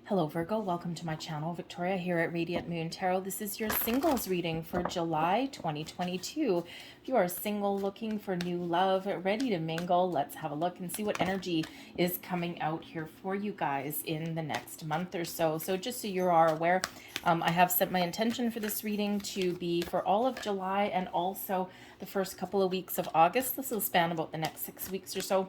Hello Virgo, welcome to my channel. Victoria here at Radiant Moon Tarot. This is your singles reading for July 2022. If you are single, looking for new love, ready to mingle, let's have a look and see what energy is coming out here for you guys in the next month or so. So just so you are aware, I have set my intention for this reading to be for all of July and also the first couple of weeks of August. This will span about the next 6 weeks or so.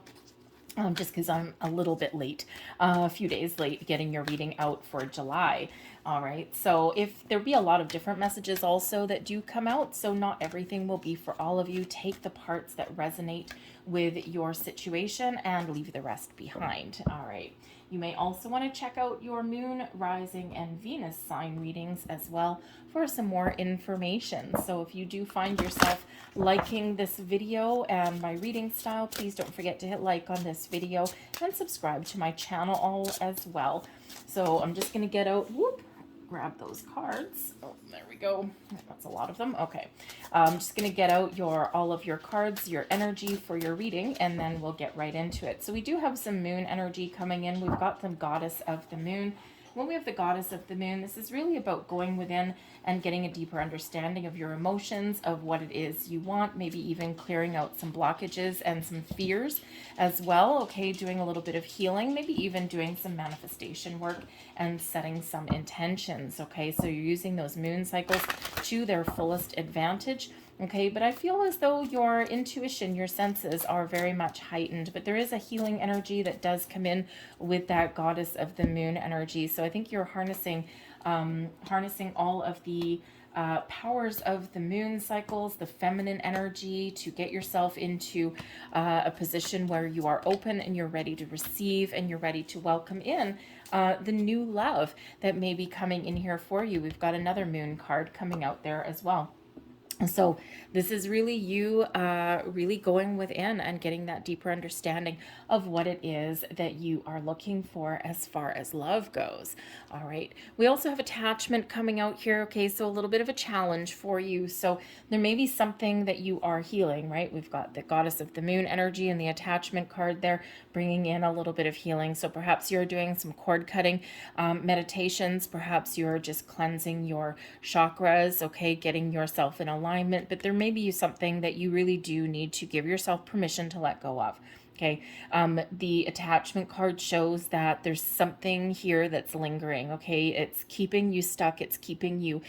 Just because I'm a little bit late, a few days late getting your reading out for July. All right, so if there'll be a lot of different messages also that do come out, so not everything will be for all of you. Take the parts that resonate with your situation and leave the rest behind. All right. You may also want to check out your moon, rising, and Venus sign readings as well for some more information. So if you do find yourself liking this video and my reading style, please don't forget to hit like on this video and subscribe to my channel all as well. So I'm just going to get out, grab those cards. Oh, there we go. That's a lot of them. Okay. I'm just going to get out all of your cards, your energy for your reading, and then we'll get right into it. So we do have some moon energy coming in. We've got the goddess of the moon. When we have the goddess of the moon, this is really about going within and getting a deeper understanding of your emotions, of what it is you want, maybe even clearing out some blockages and some fears as well. Okay, doing a little bit of healing, maybe even doing some manifestation work and setting some intentions. Okay, so you're using those moon cycles to their fullest advantage. Okay, but I feel as though your intuition, your senses are very much heightened, but there is a healing energy that does come in with that goddess of the moon energy. So I think you're harnessing all of the powers of the moon cycles, the feminine energy, to get yourself into a position where you are open and you're ready to receive and you're ready to welcome in the new love that may be coming in here for you. We've got another moon card coming out there as well. So this is really you really going within and getting that deeper understanding of what it is that you are looking for as far as love goes. All right. We also have attachment coming out here. Okay, so a little bit of a challenge for you. So there may be something that you are healing, right? We've got the goddess of the moon energy and the attachment card there, bringing in a little bit of healing. So perhaps you're doing some cord cutting meditations. Perhaps you're just cleansing your chakras, okay, getting yourself in alignment, but there may be something that you really do need to give yourself permission to let go of. Okay, the attachment card shows that there's something here that's lingering. Okay, it's keeping you stuck. It's keeping you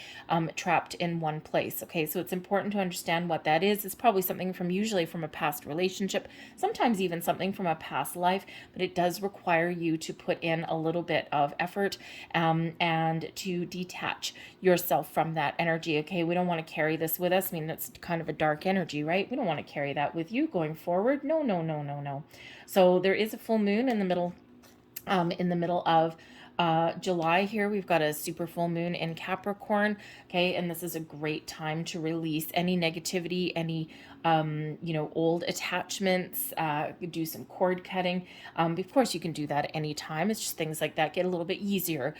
trapped in one place. Okay, so it's important to understand what that is. It's probably something usually from a past relationship, sometimes even something from a past life, but it does require you to put in a little bit of effort and to detach yourself from that energy. Okay, we don't want to carry this with us. I mean, that's kind of a dark energy, right? We don't want to carry that with you going forward. No, no, no, no, no. So there is a full moon in the middle of July here. We've got a super full moon in Capricorn. Okay, and this is a great time to release any negativity, any old attachments, do some cord cutting. Of course, you can do that at any time. It's just things like that get a little bit easier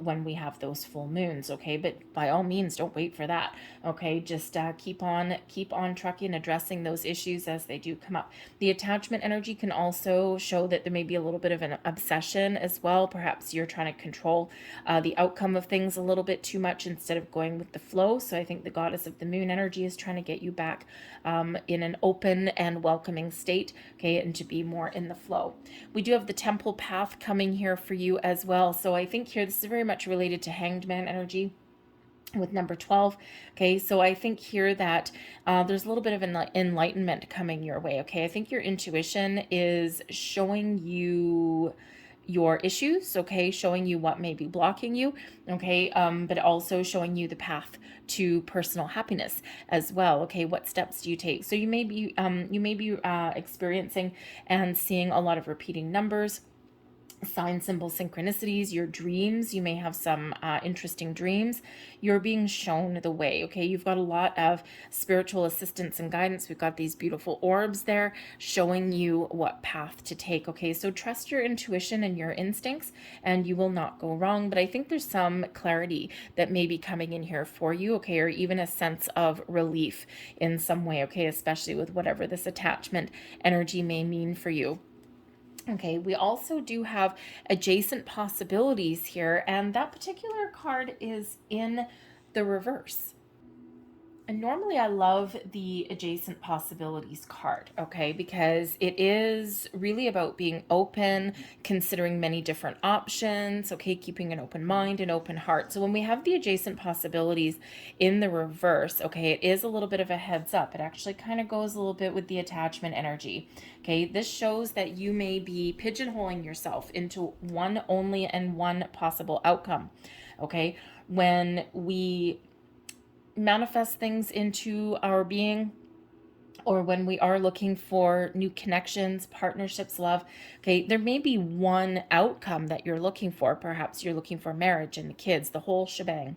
when we have those full moons. Okay, but by all means, don't wait for that. Okay, just keep on trucking, addressing those issues as they do come up. The attachment energy can also show that there may be a little bit of an obsession as well. Perhaps you're trying to control the outcome of things a little bit too much instead of going with the flow. So I think the goddess of the moon energy is trying to get you back in an open and welcoming state, okay, and to be more in the flow. We do have the temple path coming here for you as well. So I think here this is very much related to Hanged Man energy with number 12. Okay, so I think here that there's a little bit of enlightenment coming your way. Okay, I think your intuition is showing you your issues, okay, showing you what may be blocking you, okay, but also showing you the path to personal happiness as well. Okay, what steps do you take? So you may be experiencing and seeing a lot of repeating numbers, sign symbol synchronicities, your dreams. You may have some interesting dreams. You're being shown the way. Okay, you've got a lot of spiritual assistance and guidance. We've got these beautiful orbs there showing you what path to take. Okay, so trust your intuition and your instincts and you will not go wrong. But I think there's some clarity that may be coming in here for you, okay, or even a sense of relief in some way, okay, especially with whatever this attachment energy may mean for you. Okay, we also do have adjacent possibilities here, and that particular card is in the reverse. And normally I love the adjacent possibilities card, okay, because it is really about being open, considering many different options, okay, keeping an open mind and open heart. So when we have the adjacent possibilities in the reverse, okay, it is a little bit of a heads up. It actually kind of goes a little bit with the attachment energy, okay. This shows that you may be pigeonholing yourself into one only and one possible outcome, okay. When we manifest things into our being, or when we are looking for new connections, partnerships, love, okay, there may be one outcome that you're looking for. Perhaps you're looking for marriage and the kids, the whole shebang.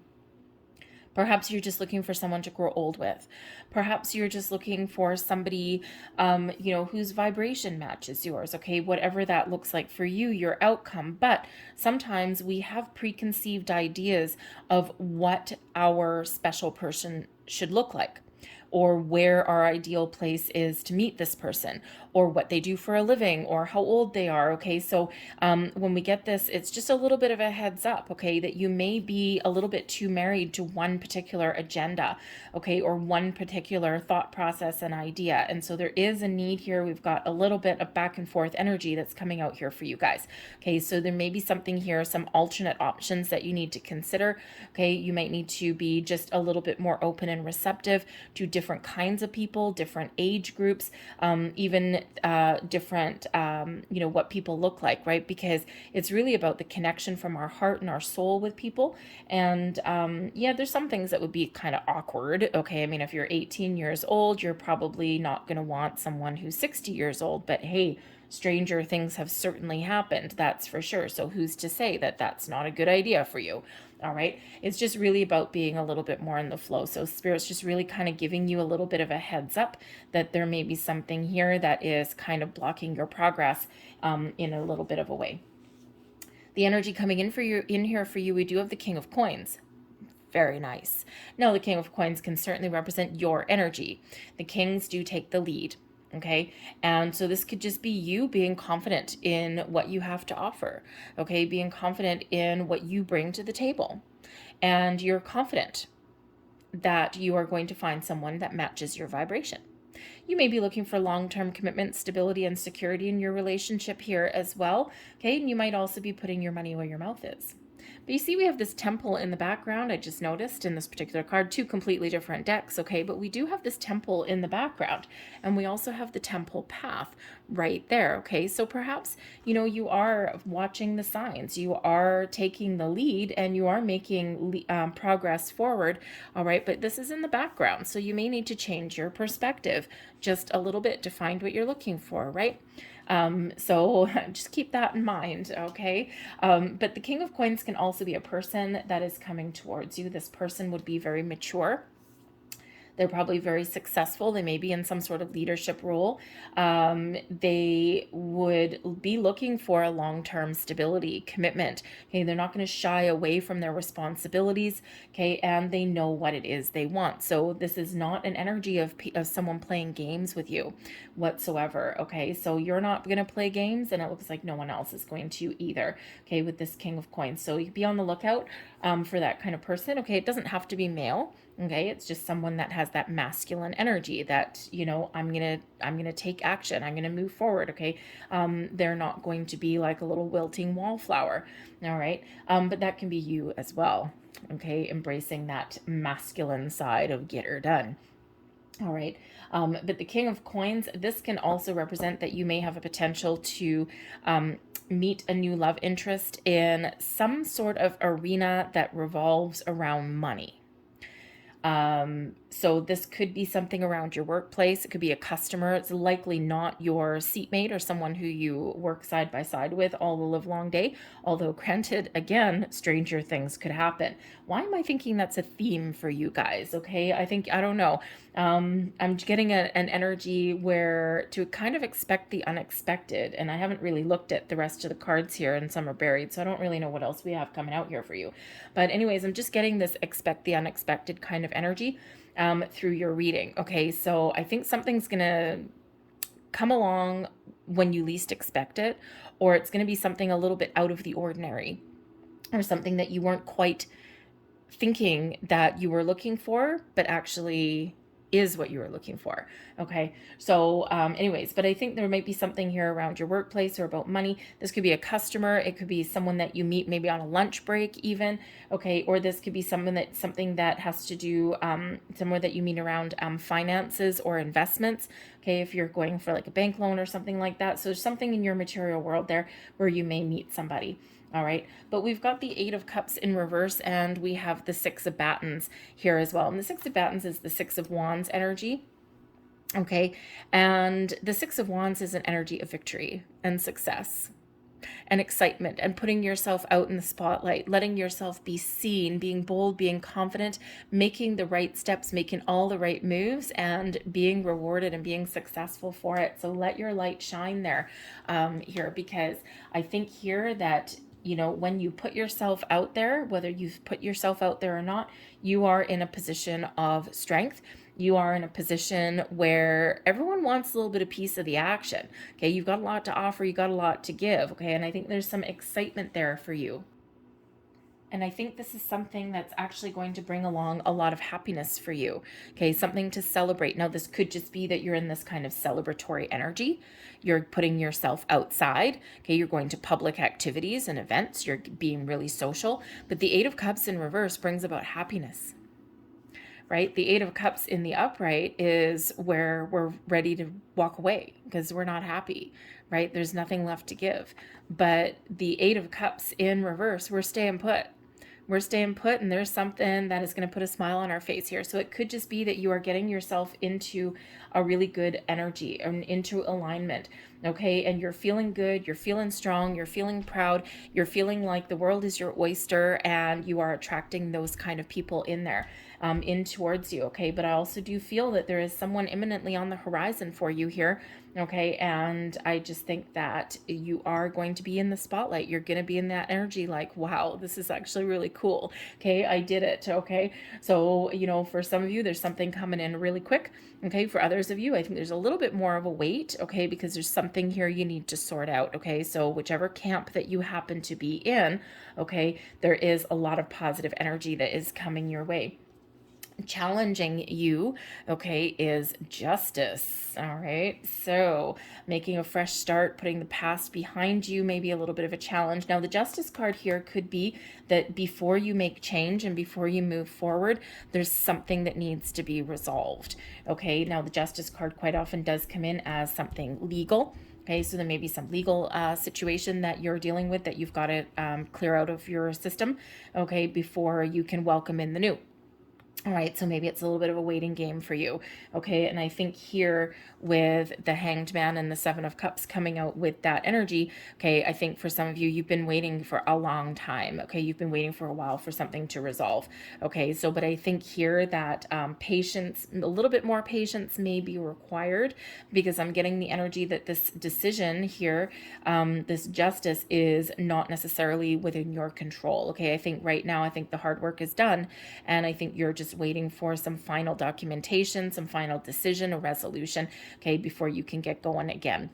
Perhaps you're just looking for someone to grow old with. Perhaps you're just looking for somebody, whose vibration matches yours. Okay, whatever that looks like for you, your outcome. But sometimes we have preconceived ideas of what our special person should look like, or where our ideal place is to meet this person, or what they do for a living, or how old they are. Okay, so when we get this, it's just a little bit of a heads up, okay, that you may be a little bit too married to one particular agenda, okay, or one particular thought process and idea. And so there is a need here. We've got a little bit of back and forth energy that's coming out here for you guys. Okay, so there may be something here, some alternate options that you need to consider. Okay, you might need to be just a little bit more open and receptive to different kinds of people, different age groups, even different, what people look like, right? Because it's really about the connection from our heart and our soul with people. And there's some things that would be kind of awkward. Okay, I mean, if you're 18 years old, you're probably not going to want someone who's 60 years old, but hey, stranger things have certainly happened, that's for sure. So who's to say that that's not a good idea for you? All right. It's just really about being a little bit more in the flow. So Spirit's just really kind of giving you a little bit of a heads up that there may be something here that is kind of blocking your progress in a little bit of a way. The energy coming in here for you, we do have the King of Coins. Very nice. Now, the King of Coins can certainly represent your energy. The kings do take the lead. Okay. And so this could just be you being confident in what you have to offer. Okay. Being confident in what you bring to the table. And you're confident that you are going to find someone that matches your vibration. You may be looking for long-term commitment, stability, and security in your relationship here as well. Okay. And you might also be putting your money where your mouth is. But you see we have this temple in the background. I just noticed in this particular card, two completely different decks, okay? But we do have this temple in the background, and we also have the temple path right there, okay? So perhaps, you are watching the signs. You are taking the lead, and you are making progress forward, all right? But this is in the background, so you may need to change your perspective just a little bit to find what you're looking for, right? So just keep that in mind, okay? But the King of Coins can also be a person that is coming towards you. This person would be very mature. They're probably very successful. They may be in some sort of leadership role. They would be looking for a long-term stability, commitment. Okay, they're not going to shy away from their responsibilities. Okay, and they know what it is they want. So this is not an energy of someone playing games with you whatsoever. Okay, so you're not going to play games, and it looks like no one else is going to either. Okay, with this King of Coins, so you be on the lookout for that kind of person. Okay, it doesn't have to be male. Okay, it's just someone that has that masculine energy that, I'm gonna take action. I'm gonna move forward. Okay, they're not going to be like a little wilting wallflower. All right, but that can be you as well. Okay, embracing that masculine side of get her done. All right. But the King of Coins, this can also represent that you may have a potential to meet a new love interest in some sort of arena that revolves around money. So this could be something around your workplace. It could be a customer. It's likely not your seatmate or someone who you work side by side with all the live long day. Although granted, again, stranger things could happen. Why am I thinking that's a theme for you guys? Okay. I don't know. I'm getting an energy where to kind of expect the unexpected, and I haven't really looked at the rest of the cards here, and some are buried, so I don't really know what else we have coming out here for you. But anyways, I'm just getting this expect the unexpected kind of energy through your reading. Okay, so I think something's gonna come along when you least expect it, or it's going to be something a little bit out of the ordinary, or something that you weren't quite thinking that you were looking for, but actually is what you were looking for. Okay. So, anyways, but I think there might be something here around your workplace or about money. This could be a customer. It could be someone that you meet maybe on a lunch break even. Okay. Or this could be something that has to do, somewhere that you meet around, finances or investments. Okay. If you're going for like a bank loan or something like that. So there's something in your material world there where you may meet somebody. All right, but we've got the Eight of Cups in reverse, and we have the Six of Batons here as well. And the Six of Batons is the Six of Wands energy. Okay, and the Six of Wands is an energy of victory and success and excitement and putting yourself out in the spotlight, letting yourself be seen, being bold, being confident, making the right steps, making all the right moves, and being rewarded and being successful for it. So let your light shine there, here, because I think here that, you know, when you put yourself out there, whether you've put yourself out there or not, you are in a position of strength. You are in a position where everyone wants a little bit of piece of the action. Okay, you've got a lot to offer, you got a lot to give. Okay, and I think there's some excitement there for you. And I think this is something that's actually going to bring along a lot of happiness for you. Okay, something to celebrate. Now, this could just be that you're in this kind of celebratory energy. You're putting yourself outside. Okay, you're going to public activities and events. You're being really social. But the Eight of Cups in reverse brings about happiness, right? The Eight of Cups in the upright is where we're ready to walk away because we're not happy, right? There's nothing left to give. But the Eight of Cups in reverse, we're staying put. We're staying put, and there's something that is going to put a smile on our face here. So it could just be that you are getting yourself into a really good energy and into alignment. Okay, and you're feeling good, you're feeling strong, you're feeling proud, you're feeling like the world is your oyster, and you are attracting those kind of people in there, in towards you. Okay, but I also do feel that there is someone imminently on the horizon for you here. Okay, and I just think that you are going to be in the spotlight. You're going to be in that energy like, wow, this is actually really cool. Okay, I did it. Okay, so, you know, for some of you, there's something coming in really quick. Okay, for others of you, I think there's a little bit more of a wait. Okay, because there's something here you need to sort out. Okay, so whichever camp that you happen to be in, okay, there is a lot of positive energy that is coming your way. Challenging you, okay, is justice. All right, so making a fresh start, putting the past behind you, maybe a little bit of a challenge. Now the justice card here could be that before you make change and before you move forward, there's something that needs to be resolved. Okay, now the justice card quite often does come in as something legal. Okay, so there may be some legal situation that you're dealing with that you've got to clear out of your system, okay, before you can welcome in the new. All right, so maybe it's a little bit of a waiting game for you. Okay, and I think here with the Hanged Man and the Seven of Cups coming out with that energy, okay, I think for some of you, you've been waiting for a long time. Okay, you've been waiting for a while for something to resolve. Okay, so but I think here that patience, a little bit more patience may be required, because I'm getting the energy that this decision here, this justice is not necessarily within your control. Okay, I think right now, I think the hard work is done, and I think you're just waiting for some final documentation, some final decision, a resolution, okay, before you can get going again.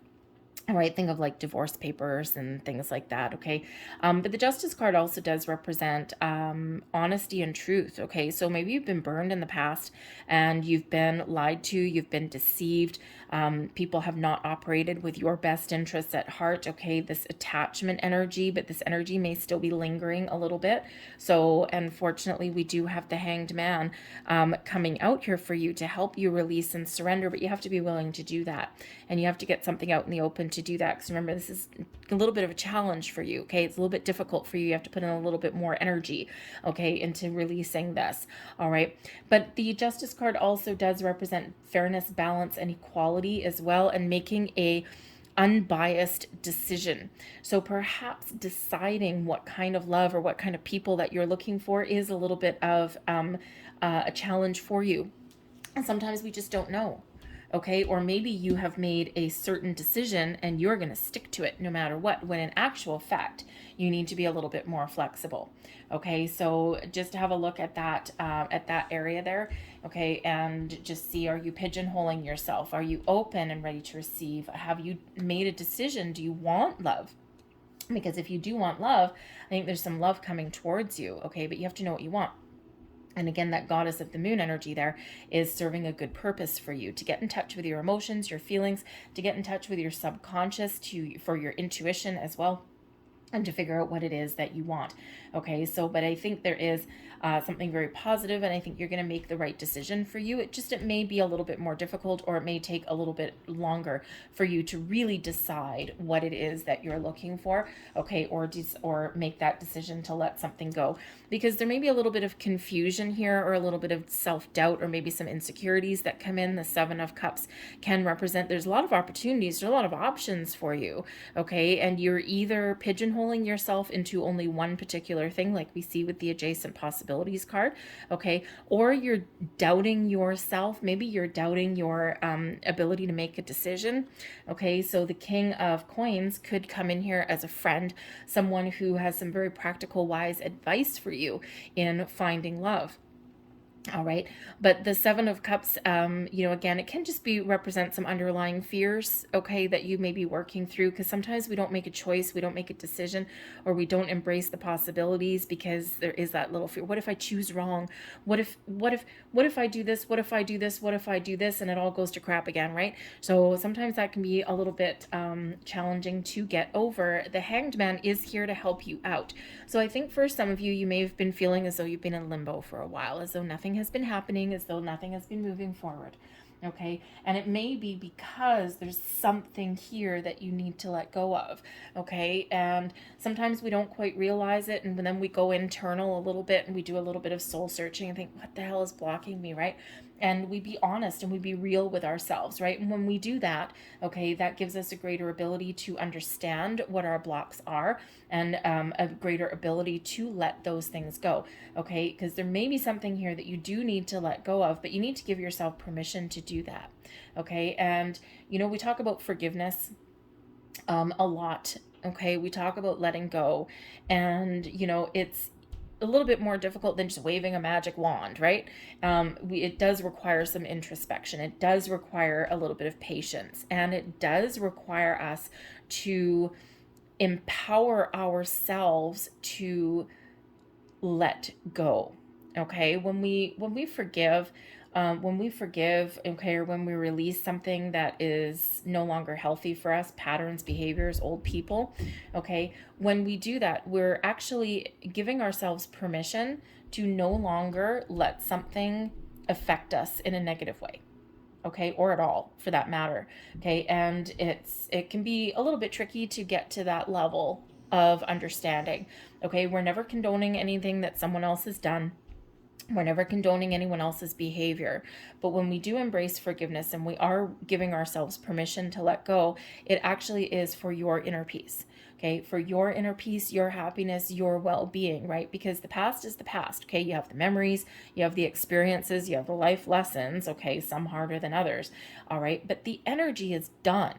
All right, think of like divorce papers and things like that, okay? But the Justice card also does represent honesty and truth, okay? So maybe you've been burned in the past and you've been lied to, you've been deceived. People have not operated with your best interests at heart, okay? This attachment energy, but this energy may still be lingering a little bit. So unfortunately, we do have the Hanged Man coming out here for you to help you release and surrender, but you have to be willing to do that. And you have to get something out in the open to do that, because remember, this is a little bit of a challenge for you, okay? It's a little bit difficult for you. You have to put in a little bit more energy, okay, into releasing this. All right, but the Justice card also does represent fairness, balance, and equality as well, and making a unbiased decision. So perhaps deciding what kind of love or what kind of people that you're looking for is a little bit of a challenge for you. And sometimes we just don't know. okay? Or maybe you have made a certain decision and you're going to stick to it no matter what, when in actual fact, you need to be a little bit more flexible, okay? So just have a look at that area there, okay? And just see, are you pigeonholing yourself? Are you open and ready to receive? Have you made a decision? Do you want love? Because if you do want love, I think there's some love coming towards you, okay? But you have to know what you want. And again, that goddess of the moon energy there is serving a good purpose for you, to get in touch with your emotions, your feelings, to get in touch with your subconscious, for your intuition as well, and to figure out what it is that you want. Okay, so, but I think there is something very positive, and I think you're going to make the right decision for you. It may be a little bit more difficult, or it may take a little bit longer for you to really decide what it is that you're looking for, okay, or make that decision to let something go, because there may be a little bit of confusion here, or a little bit of self-doubt, or maybe some insecurities that come in. The Seven of Cups can represent, there's a lot of opportunities, there's a lot of options for you, okay, and you're either pigeonholing yourself into only one particular thing, like we see with the adjacent possibilities card, okay, or you're doubting yourself. Maybe you're doubting your ability to make a decision, okay? So the King of Coins could come in here as a friend, someone who has some very practical, wise advice for you in finding love. All right. But the Seven of Cups, again, it can just represent some underlying fears, okay, that you may be working through, because sometimes we don't make a choice, we don't make a decision, or we don't embrace the possibilities because there is that little fear. What if I choose wrong? What if I do this? What if I do this? What if I do this? And it all goes to crap again, right? So sometimes that can be a little bit challenging to get over. The Hanged Man is here to help you out. So I think for some of you, you may have been feeling as though you've been in limbo for a while, as though nothing has been happening, as though nothing has been moving forward, okay? And it may be because there's something here that you need to let go of, okay? And sometimes we don't quite realize it, and then we go internal a little bit and we do a little bit of soul searching and think, what the hell is blocking me, right? And we be honest and we be real with ourselves, right? And when we do that, okay, that gives us a greater ability to understand what our blocks are, and a greater ability to let those things go, okay? Because there may be something here that you do need to let go of, but you need to give yourself permission to do that, okay? And, we talk about forgiveness a lot, okay? We talk about letting go, and, it's a little bit more difficult than just waving a magic wand, right? It does require some introspection. It does require a little bit of patience, and it does require us to empower ourselves to let go, okay? When we forgive, okay, or when we release something that is no longer healthy for us, patterns, behaviors, old people, okay, when we do that, we're actually giving ourselves permission to no longer let something affect us in a negative way, okay, or at all for that matter, okay? And it can be a little bit tricky to get to that level of understanding, okay? We're never condoning anything that someone else has done. We're never condoning anyone else's behavior. But when we do embrace forgiveness and we are giving ourselves permission to let go, it actually is for your inner peace, okay? For your inner peace, your happiness, your well-being, right? Because the past is the past, okay? You have the memories, you have the experiences, you have the life lessons, okay? Some harder than others, all right? But the energy is done.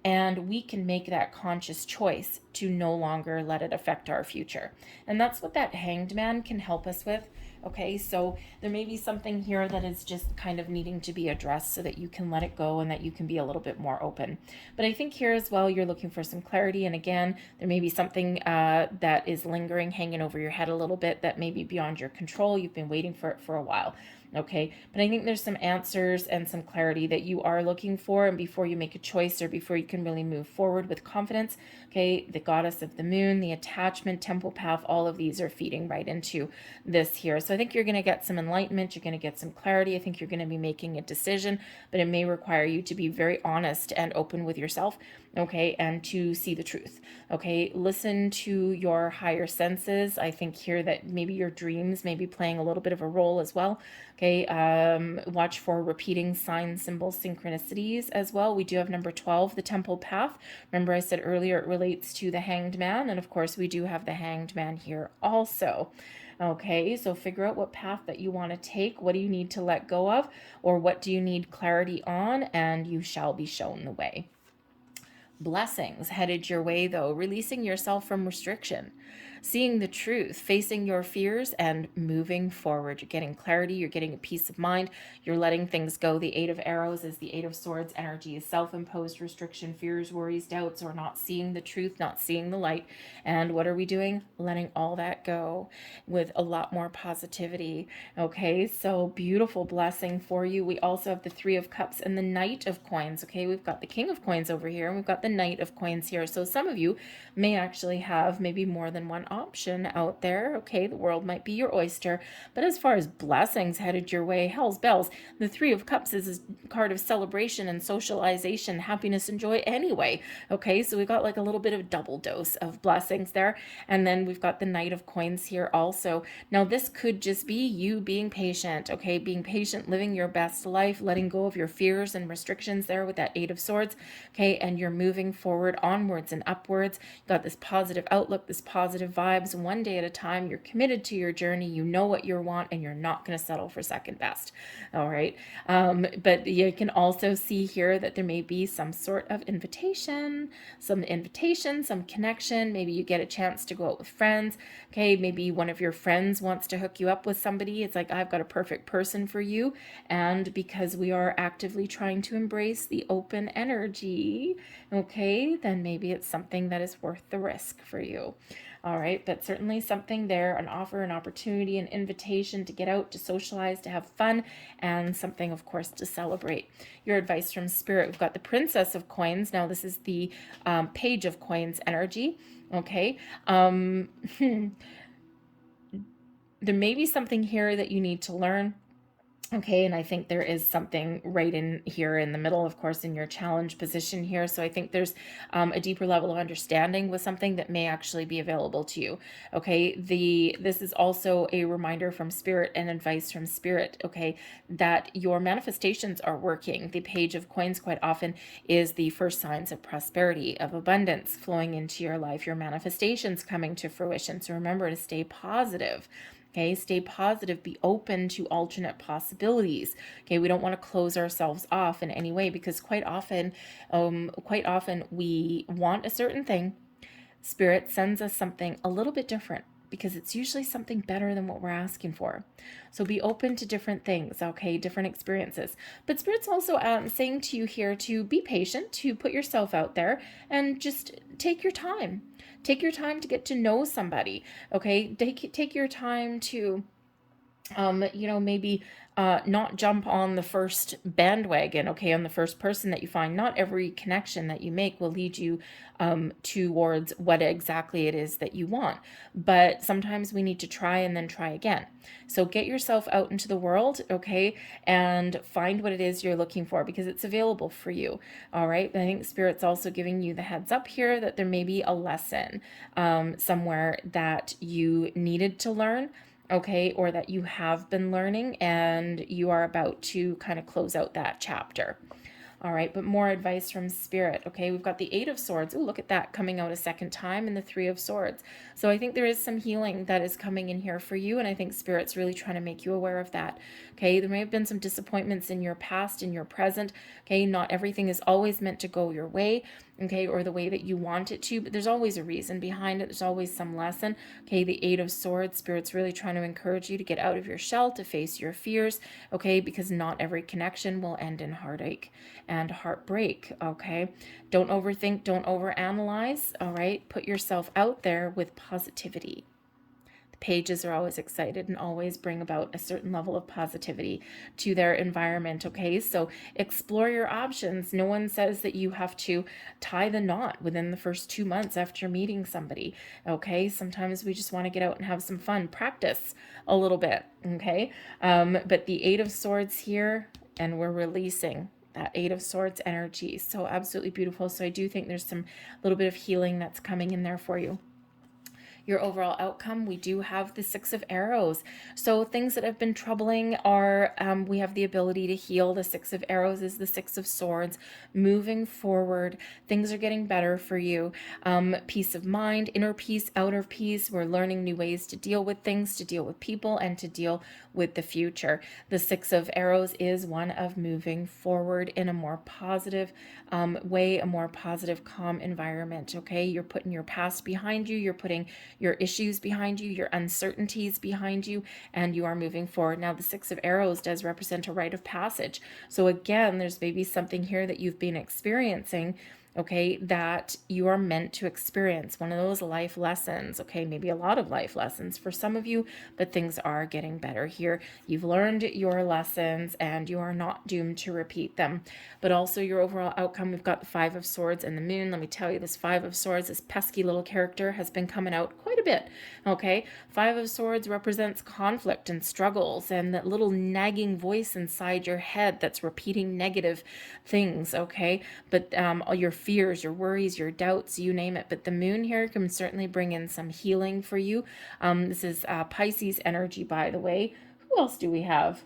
And we can make that conscious choice to no longer let it affect our future. And that's what that Hanged Man can help us with. Okay, so there may be something here that is just kind of needing to be addressed so that you can let it go and that you can be a little bit more open. But I think here as well, you're looking for some clarity. And again, there may be something that is lingering, hanging over your head a little bit that may be beyond your control. You've been waiting for it for a while. Okay, but I think there's some answers and some clarity that you are looking for, and before you make a choice or before you can really move forward with confidence, okay, the goddess of the moon, the attachment, temple path, all of these are feeding right into this here. So I think you're going to get some enlightenment, you're going to get some clarity. I think you're going to be making a decision, but it may require you to be very honest and open with yourself, okay, and to see the truth, okay? Listen to your higher senses. I think here that maybe your dreams may be playing a little bit of a role as well, okay? Watch for repeating signs, symbols, synchronicities as well. We do have number 12, the temple path. Remember I said earlier it relates to the Hanged Man, and of course we do have the Hanged Man here also. Okay, so figure out what path that you want to take. What do you need to let go of, or what do you need clarity on, and you shall be shown the way. Blessings headed your way, though, releasing yourself from restriction, seeing the truth, facing your fears, and moving forward. You're getting clarity, you're getting a peace of mind, you're letting things go. The Eight of Arrows is the Eight of Swords energy, is self-imposed restriction, fears, worries, doubts, or not seeing the truth, not seeing the light. And what are we doing? Letting all that go with a lot more positivity. Okay, so beautiful blessing for you. We also have the Three of Cups and the Knight of Coins. Okay, we've got the King of Coins over here, and we've got the Knight of Coins here. So some of you may actually have maybe more than one option out there. Okay, the world might be your oyster. But as far as blessings headed your way, hell's bells, the Three of Cups is a card of celebration and socialization, happiness and joy anyway. Okay, so we got like a little bit of double dose of blessings there. And then we've got the Knight of Coins here also. Now this could just be you being patient, okay, being patient, living your best life, letting go of your fears and restrictions there with that Eight of Swords, okay, and you're moving forward, onwards and upwards. You got this positive outlook, this positive vibes, one day at a time. You're committed to your journey. You know what you want, and you're not going to settle for second best. All right. But you can also see here that there may be some sort of invitation, some connection. Maybe you get a chance to go out with friends. Okay. Maybe one of your friends wants to hook you up with somebody. It's like, I've got a perfect person for you. And because we are actively trying to embrace the open energy, okay, then maybe it's something that is worth the risk for you. All right, but certainly something there, an offer, an opportunity, an invitation to get out, to socialize, to have fun, and something, of course, to celebrate. Your advice from Spirit, we've got the Princess of Coins. Now, this is the Page of Coins energy, okay? There may be something here that you need to learn. Okay, and I think there is something right in here in the middle, of course, in your challenge position here. So I think there's a deeper level of understanding with something that may actually be available to you. Okay, this is also a reminder from Spirit and advice from Spirit, okay, that your manifestations are working. The Page of Coins quite often is the first signs of prosperity, of abundance flowing into your life, your manifestations coming to fruition. So remember to stay positive. Okay, stay positive, be open to alternate possibilities. Okay, we don't want to close ourselves off in any way, because quite often we want a certain thing. Spirit sends us something a little bit different, because it's usually something better than what we're asking for. So be open to different things, okay, different experiences. But Spirit's also saying to you here to be patient, to put yourself out there, and just take your time. Take your time to get to know somebody, okay? Take your time to maybe not jump on the first bandwagon, okay, on the first person that you find. Not every connection that you make will lead you towards what exactly it is that you want. But sometimes we need to try and then try again. So get yourself out into the world, okay, and find what it is you're looking for, because it's available for you. All right. I think Spirit's also giving you the heads up here that there may be a lesson somewhere that you needed to learn, okay, or that you have been learning and you are about to kind of close out that chapter. All right, but more advice from Spirit. Okay, we've got the Eight of Swords. Oh, look at that coming out a second time, and the Three of Swords. So I think there is some healing that is coming in here for you, and I think Spirit's really trying to make you aware of that. Okay, there may have been some disappointments in your past, in your present. Okay, not everything is always meant to go your way, okay, or the way that you want it to, but there's always a reason behind it. There's always some lesson. Okay, the Eight of Swords, Spirit's really trying to encourage you to get out of your shell, to face your fears, okay, because not every connection will end in heartache and heartbreak, okay? Don't overthink, don't overanalyze, all right? Put yourself out there with positivity. Pages are always excited and always bring about a certain level of positivity to their environment, okay? So explore your options. No one says that you have to tie the knot within the first 2 months after meeting somebody, okay? Sometimes we just want to get out and have some fun. Practice a little bit, okay? But the Eight of Swords here, and we're releasing that Eight of Swords energy. So absolutely beautiful. So I do think there's some little bit of healing that's coming in there for you. Your overall outcome, we do have the Six of Arrows. So things that have been troubling are, we have the ability to heal. The Six of Arrows is the Six of Swords. Moving forward, things are getting better for you. Peace of mind, inner peace, outer peace. We're learning new ways to deal with things, to deal with people, and to deal with the future. The Six of Arrows is one of moving forward in a more positive way, a more positive, calm environment. Okay, you're putting your past behind you, you're putting your issues behind you, your uncertainties behind you, and you are moving forward. Now, the Six of Arrows does represent a rite of passage. So again, there's maybe something here that you've been experiencing, okay, that you are meant to experience. One of those life lessons, okay, maybe a lot of life lessons for some of you, but things are getting better here. You've learned your lessons and you are not doomed to repeat them. But also your overall outcome, we've got the Five of Swords and the Moon. Let me tell you, this Five of Swords, this pesky little character, has been coming out quite a bit, okay? Five of Swords represents conflict and struggles and that little nagging voice inside your head that's repeating negative things, okay? But all your fears, your worries, your doubts, you name it. But the moon here can certainly bring in some healing for you. This is Pisces energy, by the way. Who else do we have?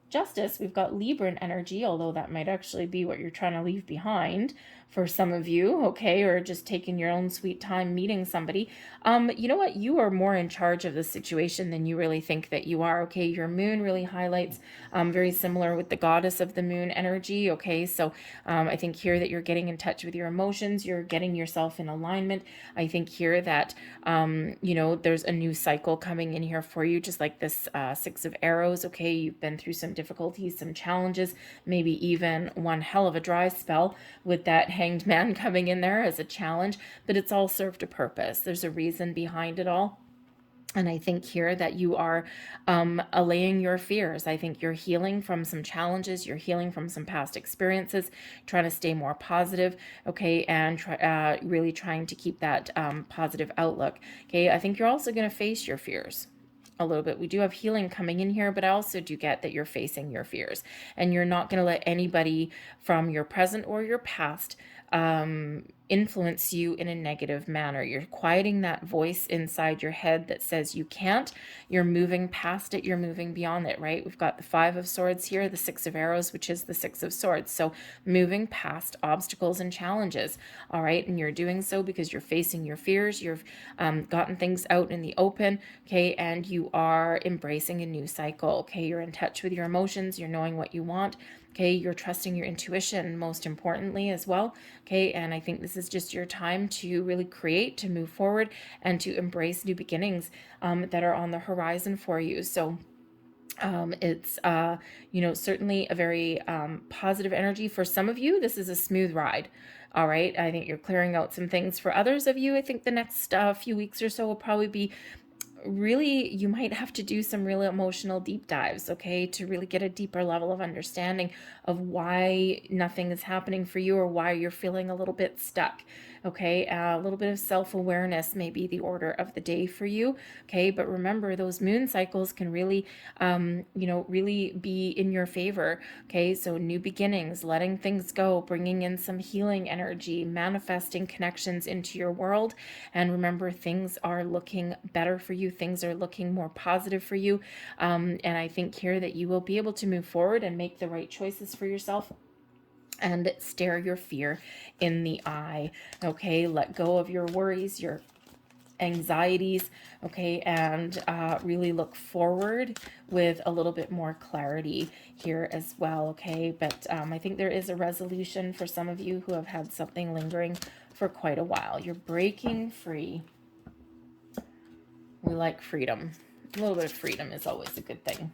Justice, we've got Libran energy, although that might actually be what you're trying to leave behind for some of you, okay, or just taking your own sweet time meeting somebody. You know what? You are more in charge of the situation than you really think that you are, okay? Your moon really highlights very similar with the goddess of the moon energy, okay? So I think here that you're getting in touch with your emotions, you're getting yourself in alignment. I think here that, you know, there's a new cycle coming in here for you, just like this Six of Arrows, okay? You've been through some difficulties, some challenges, maybe even one hell of a dry spell with that Hanged Man coming in there as a challenge, but it's all served a purpose. There's a reason behind it all. And I think here that you are allaying your fears. I think you're healing from some challenges. You're healing from some past experiences, trying to stay more positive, okay, and really trying to keep that positive outlook, okay? I think you're also going to face your fears a little bit. We do have healing coming in here, but I also do get that you're facing your fears and you're not going to let anybody from your present or your past influence you in a negative manner. You're quieting that voice inside your head that says you can't. You're moving past it. You're moving beyond it, right? We've got the Five of Swords here, the Six of Arrows, which is the Six of Swords. So moving past obstacles and challenges, all right? And you're doing so because you're facing your fears. You've gotten things out in the open, okay? And you are embracing a new cycle, okay? You're in touch with your emotions. You're knowing what you want. Okay, you're trusting your intuition most importantly as well. Okay, and I think this is just your time to really create, to move forward, and to embrace new beginnings that are on the horizon for you. So it's you know, certainly a very positive energy for some of you. This is a smooth ride. All right, I think you're clearing out some things. For others of you, I think the next few weeks or so will probably be really, you might have to do some really emotional deep dives, okay, to really get a deeper level of understanding of why nothing is happening for you or why you're feeling a little bit stuck, okay? A little bit of self-awareness may be the order of the day for you, okay? But remember, those moon cycles can really, you know, really be in your favor, okay? So new beginnings, letting things go, bringing in some healing energy, manifesting connections into your world. And remember, things are looking better for you. Things are looking more positive for you. And I think here that you will be able to move forward and make the right choices for yourself and stare your fear in the eye, okay? Let go of your worries, your anxieties, okay, and really look forward with a little bit more clarity here as well, okay? But I think there is a resolution for some of you who have had something lingering for quite a while. You're breaking free. We like freedom. A little bit of freedom is always a good thing.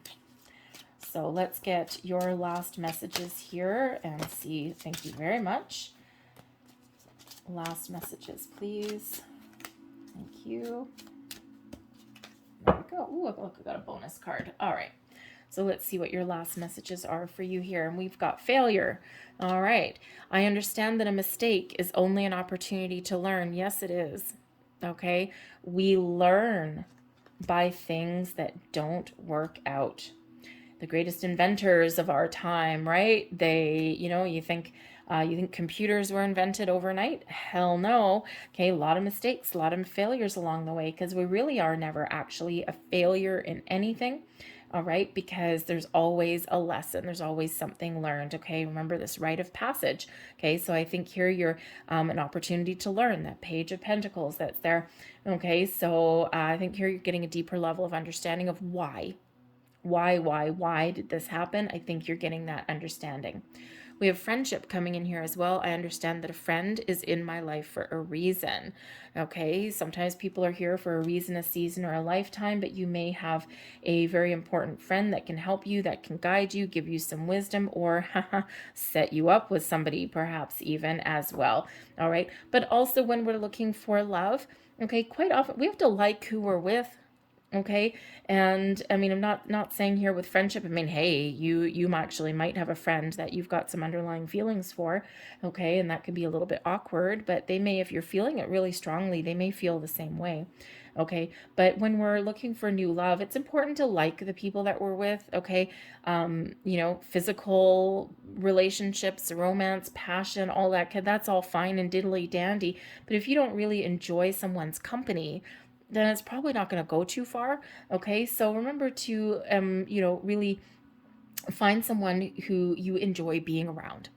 So let's get your last messages here and see. Thank you very much. Last messages, please. Thank you. There we go. Ooh, look, I got a bonus card. All right. So let's see what your last messages are for you here. And we've got failure. All right. I understand that a mistake is only an opportunity to learn. Yes, it is. Okay. We learn by things that don't work out. The greatest inventors of our time, right? They, you know, you think You think computers were invented overnight? Hell no. Okay, a lot of mistakes, a lot of failures along the way, because we really are never actually a failure in anything. All right, because there's always a lesson, there's always something learned. Okay, remember this rite of passage. Okay, so I think here you're an opportunity to learn that Page of Pentacles that's there. Okay, so I think here you're getting a deeper level of understanding of why did this happen. I think you're getting that understanding. We have friendship coming in here as well. I understand that a friend is in my life for a reason. Okay, sometimes people are here for a reason, a season, or a lifetime, but you may have a very important friend that can help you, that can guide you, give you some wisdom, or set you up with somebody perhaps even as well. All right, but also when we're looking for love, okay, quite often we have to like who we're with. Okay, and I mean, I'm not saying here with friendship, I mean, hey, you actually might have a friend that you've got some underlying feelings for. Okay, and that could be a little bit awkward, but they may, if you're feeling it really strongly, they may feel the same way. Okay, but when we're looking for new love, it's important to like the people that we're with. Okay, physical relationships, romance, passion, all that, that's all fine and diddly dandy, but if you don't really enjoy someone's company, then it's probably not going to go too far. Okay, so remember to really find someone who you enjoy being around.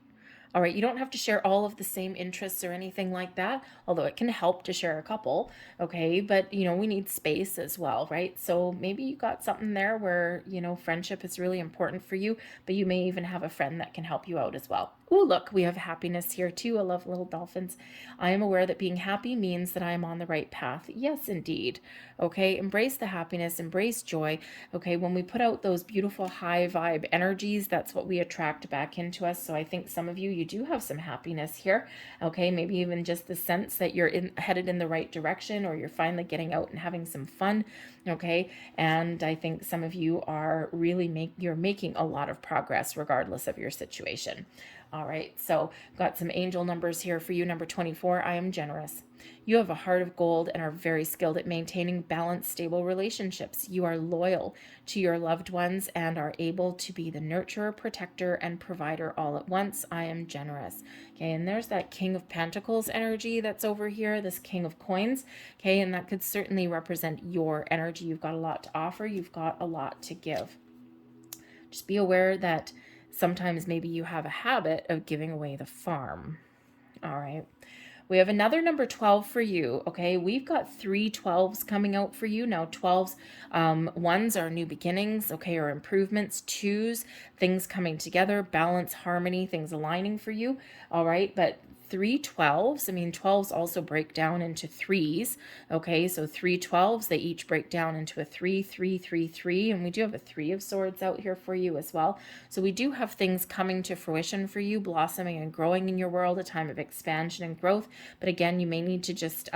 All right, you don't have to share all of the same interests or anything like that, although it can help to share a couple, okay? But, we need space as well, right? So maybe you got something there where, friendship is really important for you, but you may even have a friend that can help you out as well. Oh, look, we have happiness here too. I love little dolphins. I am aware that being happy means that I am on the right path. Yes, indeed. Okay, embrace the happiness, embrace joy. Okay, when we put out those beautiful high vibe energies, that's what we attract back into us. So I think some of you do have some happiness here. Okay, maybe even just the sense that you're headed in the right direction, or you're finally getting out and having some fun. Okay, and I think some of you are really you're making a lot of progress regardless of your situation. All right, so got some angel numbers here for you. Number 24, I am generous. You have a heart of gold and are very skilled at maintaining balanced, stable relationships. You are loyal to your loved ones and are able to be the nurturer, protector, and provider all at once. I am generous. Okay, and there's that King of Pentacles energy that's over here, this King of Coins. Okay, and that could certainly represent your energy. You've got a lot to offer. You've got a lot to give. Just be aware that sometimes maybe you have a habit of giving away the farm. All right. We have another number 12 for you. Okay, we've got 3 12s coming out for you. Now 12s, ones are new beginnings, okay, or improvements. 2s, things coming together, balance, harmony, things aligning for you. All right, but 3 12s, I mean, 12s also break down into 3s. Okay, so 3 12s, they each break down into a 3 3 3 3, and we do have a 3 of swords out here for you as well. So we do have things coming to fruition for you, blossoming and growing in your world, a time of expansion and growth. But again, you may need to just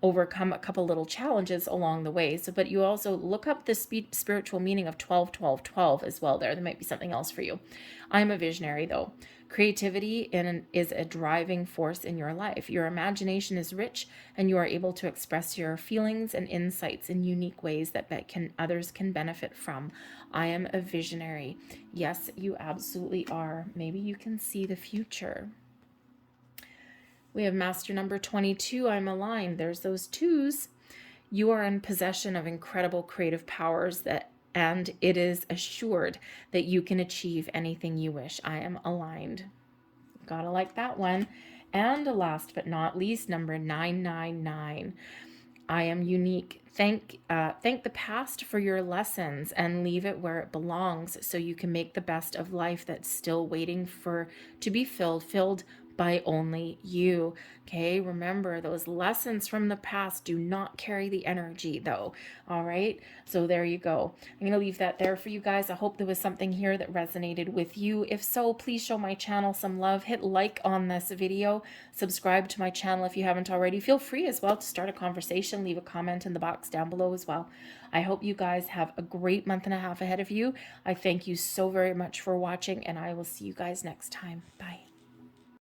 overcome a couple little challenges along the way. So, but you also look up the spiritual meaning of 12 12 12 as well. There might be something else for you. I'm a visionary though. Creativity is a driving force in your life. Your imagination is rich, and you are able to express your feelings and insights in unique ways that others can benefit from. I am a visionary. Yes, you absolutely are. Maybe you can see the future. We have master number 22. I'm aligned. There's those 2s. You are in possession of incredible creative powers and it is assured that you can achieve anything you wish. I am aligned. Gotta like that one. And last but not least, number 999. I am unique. Thank the past for your lessons and leave it where it belongs so you can make the best of life that's still waiting to be filled by only you. Okay, remember those lessons from the past do not carry the energy though. All right, so there you go. I'm going to leave that there for you guys. I hope there was something here that resonated with you. If so, please show my channel some love. Hit like on this video. Subscribe to my channel if you haven't already. Feel free as well to start a conversation. Leave a comment in the box down below as well. I hope you guys have a great month and a half ahead of you. I thank you so very much for watching, and I will see you guys next time. Bye.